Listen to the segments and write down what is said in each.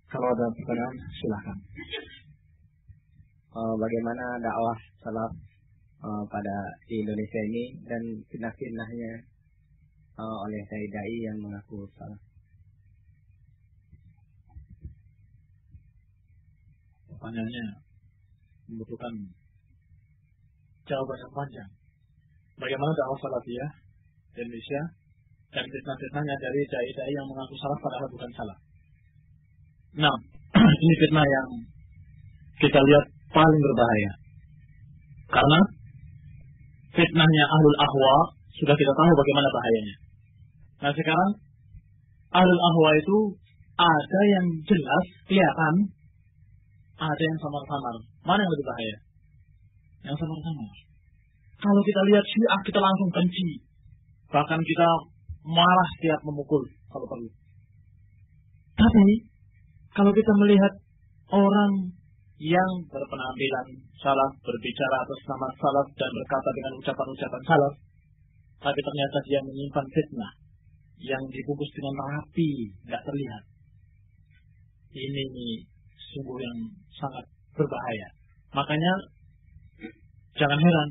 Kalau ada pertanyaan, silakan. Bagaimana dakwah salaf pada di Indonesia ini dan fitnah-fitnahnya oleh dai yang mengaku salaf? Pertanyaannya membutuhkan jawaban yang panjang. Bagaimana dakwah salafiyah di Indonesia dan fitnah-fitnahnya dari dai-dai yang mengaku salaf padahal bukan salaf. Nah, ini fitnah yang kita lihat paling berbahaya. Karena fitnahnya ahlul ahwa sudah kita tahu bagaimana bahayanya. Nah sekarang ahlul ahwa itu ada yang jelas kelihatan, ada yang samar-samar. Mana yang lebih bahaya? Yang samar-samar. Kalau kita lihat Syiah kita langsung benci, bahkan kita malah siap memukul kalau perlu. Tapi kalau kita melihat orang yang berpenampilan salaf, berbicara atas nama salaf dan berkata dengan ucapan-ucapan salaf, tapi ternyata dia menyimpan fitnah yang dibungkus dengan rapi, nggak terlihat. Ini sungguh yang sangat berbahaya. Makanya jangan heran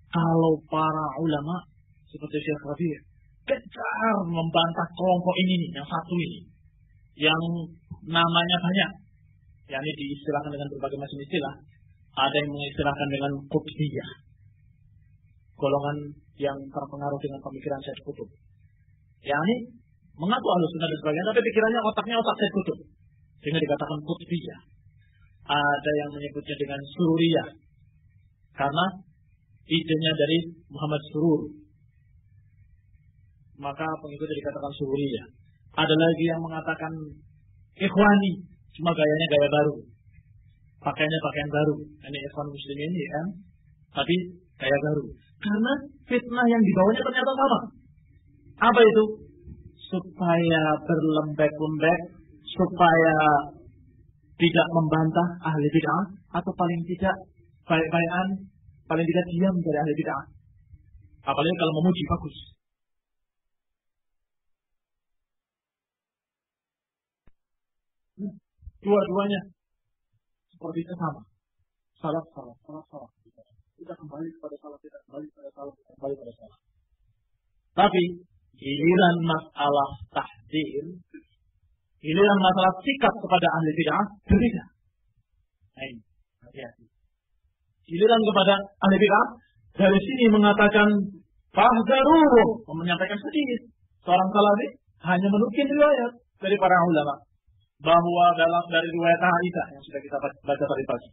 kalau para ulama seperti Syekh Rabi' gencar membantah kelompok ini nih, yang satu ini, yang namanya banyak, yakni diistilahkan dengan berbagai macam istilah. Ada yang mengistilahkan dengan Qutbiyah, golongan yang terpengaruh dengan pemikiran Sayyid Qutb, yakni mengaku Ahlus Sunnah dan sebagainya, tapi pikirannya otaknya otak Sayyid Qutb, sehingga dikatakan Qutbiyah. Ada yang menyebutnya dengan Sururiyah, karena idenya dari Muhammad Surur, maka pengikutnya dikatakan Sururiyah. Ada lagi yang mengatakan Ikhwani, cuma gayanya gaya baru, pakaiannya pakaian baru. Ini Ikhwan Muslimin ya kan, tapi gaya baru. Karena fitnah yang dibawanya ternyata sama. Apa itu? Supaya berlembek-lembek, supaya tidak membantah ahli bid'ah, atau paling tidak baik-baikan, paling tidak diam dari ahli bid'ah. Apalagi kalau memuji bagus. Dua-duanya seperti itu sama. Salah. Kita kembali kepada salah, kita kembali pada salah. Tapi giliran masalah tahdzir, giliran masalah sikap kepada ahli bid'ah berbeda. Hati-hati. Giliran kepada ahli bid'ah dari sini mengatakan fahdharuhum, menyampaikan sedikit. Seorang salafi hanya menukil riwayat dari para ulama bahwa dari riwayat Aisyah yang sudah kita baca tadi pagi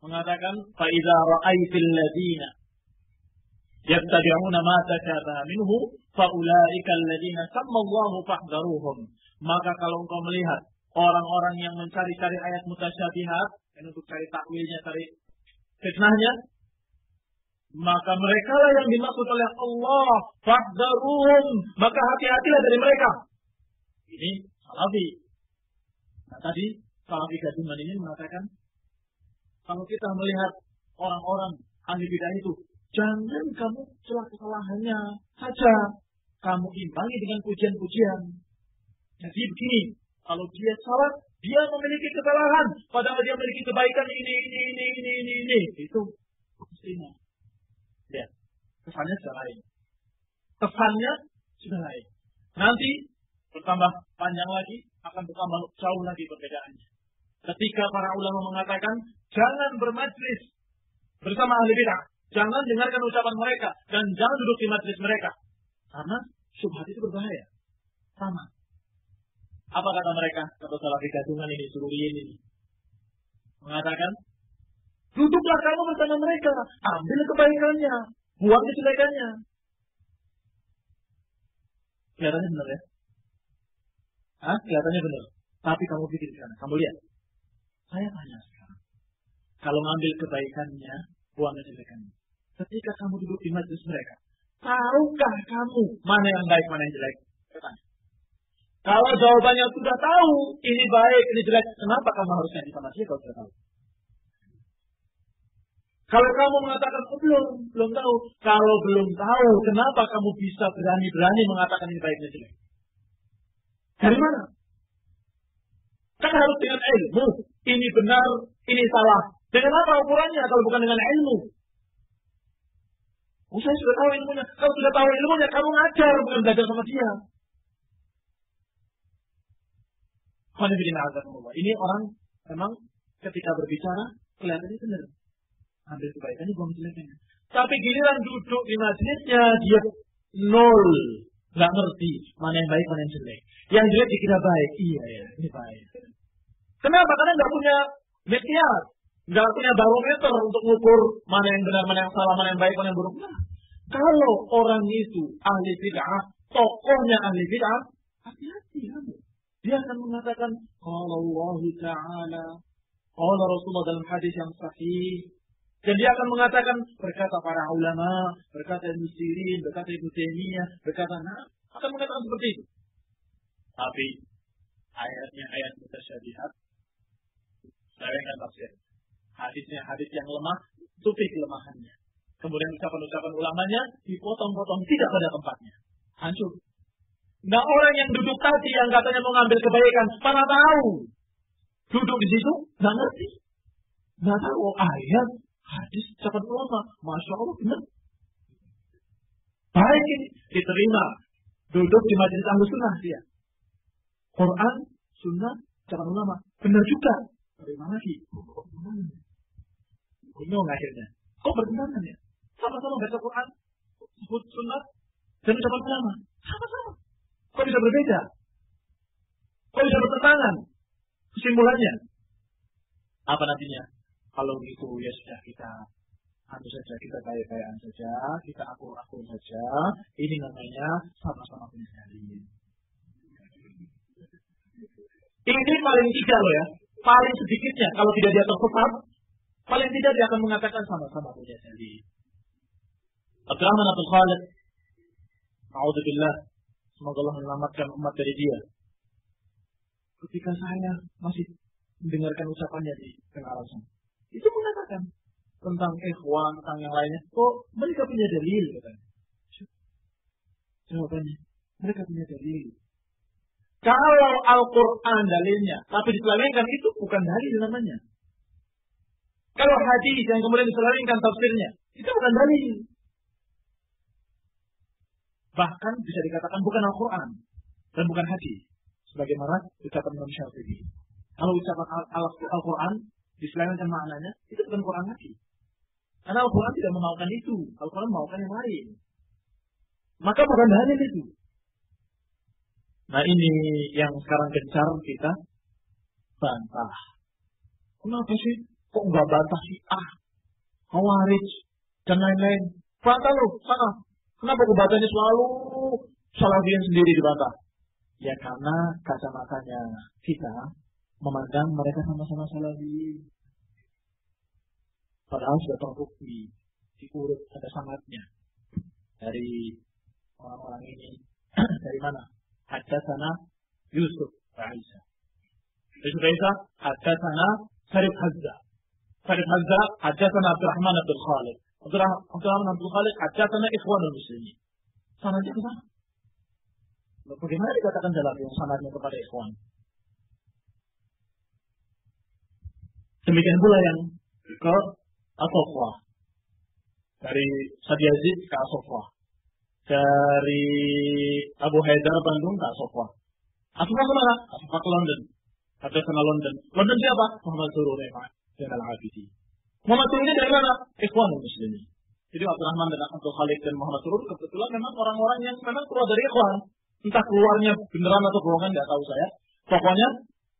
mengatakan fa idza ra'aitil ladina yattabi'una ma tashabaha minhu fa ulaika alladina sammallahu fahdharuhum, maka kalau engkau melihat orang-orang yang mencari-cari ayat mutasyabihat dan untuk cari takwilnya, cari fitnahnya, maka mereka lah yang dimaksud oleh Allah, fahdharuhum, maka hati-hatilah dari mereka. Ini salafi. Nah tadi salafi gadungan ini mengatakan kalau kita melihat orang-orang ahli bid'ah itu, jangan kamu celah kesalahannya saja, kamu imbangi dengan pujian-pujian. Jadi begini, kalau dia salah, dia memiliki kesalahan, padahal dia memiliki kebaikan ini. Itu mestinya. Ya, kesannya sudah lain. Kesannya sudah lain. Nanti bertambah panjang lagi, akan bertambah jauh lagi perbedaannya. Ketika para ulama mengatakan jangan bermajlis bersama ahli bid'ah, jangan dengarkan ucapan mereka dan jangan duduk di majlis mereka, karena syubhat itu berbahaya. Sama. Apa kata mereka? Kata salafi gadungan ini, Sururiyin ini mengatakan, duduklah kamu bersama mereka, ambil kebaikannya, buang kejelekannya. Kelihatannya benar ya? Kelihatannya benar. Tapi kamu pikirkan, kamu lihat. Saya tanya sekarang. Kalau ngambil kebaikannya, buang kejelekannya. Ketika kamu duduk di majlis mereka, tahukah kamu mana yang baik, mana yang jelek? Saya tanya. Kalau jawabannya sudah tahu, ini baik, ini jelek, kenapa kamu harus nyanyi sama dia kalau sudah tahu? Kalau kamu mengatakan, belum tahu. Kalau belum tahu, kenapa kamu bisa berani-berani mengatakan ini baik, ini jelek? Dari mana? ilmu. Ini benar, ini salah. Dengan apa ukurannya kalau bukan dengan ilmu? Saya sudah tahu ilmunya. Kalau sudah tahu ilmunya, kamu ngajar, bukan belajar sama dia. Ini orang memang ketika berbicara kelihatannya benar. Ambil kebaikannya, buang jeleknya. Tapi giliran duduk di masjidnya, dia nol. Nggak ngerti mana yang baik, mana yang jelek. Yang jelek dikira baik. Iya, ya, ini baik. Kenapa? Karena nggak punya mikyas, nggak punya barometer untuk mengukur mana yang benar, mana yang salah, mana yang baik, mana yang buruk. Nah, kalau orang itu ahli bid'ah, tokohnya ahli bid'ah, hati-hati kamu. Dia akan mengatakan, qala Allah Ta'ala, qala Rasulullah dalam hadis yang sahih. Dan dia akan mengatakan, berkata para ulama, berkata Ibnu Sirin, berkata Ibnu Taimiyah, berkata, akan mengatakan seperti itu. Tapi ayatnya ayat mutasyabihat, selewengkan tafsir. Hadisnya hadis yang lemah, tutupi kelemahannya. Kemudian ucapan-ucapan ulamanya dipotong-potong tidak pada tempatnya. Hancur. Nah, orang yang duduk tadi yang katanya mau ngambil kebaikan, mana tahu. Duduk di situ, nggak ngerti. Nggak tahu ayat, hadis, ucapan ulama. Masya Allah, benar. Baik ini, diterima. Duduk di majelis Ahlus Sunnah dia. Quran, Sunnah, ucapan ulama. Benar juga. Terima lagi. Bingung akhirnya. Kok bertentangan ya? Sama-sama baca Quran, sebut Sunnah, dan ucapan ulama. Sama-sama. Kok bisa berbeda? Kok bisa bertentangan? Kesimpulannya apa nantinya? Kalau gitu ya sudah kita anu saja, kita baik-baikan saja, kita akur-akur saja. Ini namanya sama-sama punya dalil. Ini paling tidak loh ya, paling sedikitnya kalau tidak dia tersesat, paling tidak dia akan mengatakan sama-sama punya dalil. Abdurrahman Abdul Khalid, a'udzubillah, semoga Allah menyelamatkan umat dari dia. Ketika saya masih mendengarkan ucapannya di tengah alasan, itu mengatakan tentang ikhwan, tentang yang lainnya. Kok mereka punya dalil? Katanya. Jawabannya, mereka punya dalil. Kalau Al-Quran dalilnya, tapi diselewengkan, itu bukan dalil namanya. Kalau hadis yang kemudian diselewengkan tafsirnya, itu bukan dalil. Bahkan bisa dikatakan bukan Al-Quran dan bukan hadis. Sebagaimana ucapan Imam Syafi'i. Kalau ucapan Al-Quran diselewengkan maknanya, itu bukan Quran lagi. Karena Al-Quran tidak memaukan itu. Al-Quran memaukan yang lain. Maka bukan dalil itu. Nah, ini yang sekarang gencar kita bantah. Kenapa sih? Kok nggak bantah Syiah, Khawarij, dan lain-lain? Bantah loh, sana. Kenapa kebatanya selalu Salafiyin sendiri dibantah? Ya karena kacamatanya kita memandang mereka sama-sama Salafi. Padahal sudah terbukti diurut ada sangatnya dari orang-orang ini. Dari mana? Haddatsana Yusuf Aisyah. Yusuf Aisyah haddatsana Sarif Hazza. Sarif Hazza haddatsana Abdurrahman Abdul Khalid. Abdurrahman Abdul Khalid haddatsana Ikhwanul Muslimin. Sanadnya ke sana. Bagaimana dikatakan Salafi yang sanadnya kepada Ikhwan? Demikian pula yang ke As-Sofwa. Dari Sa'd Yazid ke As-Sofwa. Dari Abu Haidar Bandung ke As-Sofwa. As-Sofwa kemana? As-Sofwa ke London. Ada sana London. London siapa? Muhammad Surur dan Al-Abidi. Muhammad Surur ini dari mana? Ikhwanul Muslimin. Jadi Abdurrahman dan Abdul Khalid dan Muhammad Surur kebetulan memang orang-orang yang memang keluar dari Ikhwan. Entah keluarnya beneran atau bohongan, tidak tahu saya. Pokoknya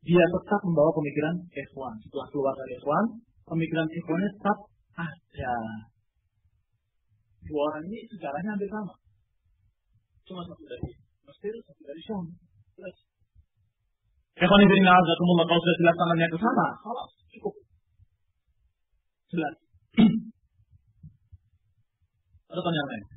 dia tetap membawa pemikiran Ikhwan. Setelah keluar dari Ikhwan, pemikiran Ikhwannya tetap ada. Dua orang ini sejarahnya hampir sama. Cuma satu dari Mesir, satu dari Syam. Ikhwan ibn A'azakumullah, kalau sudah jelas tangannya ke sana, halas, cukup. Jelas. Ada tanya lain?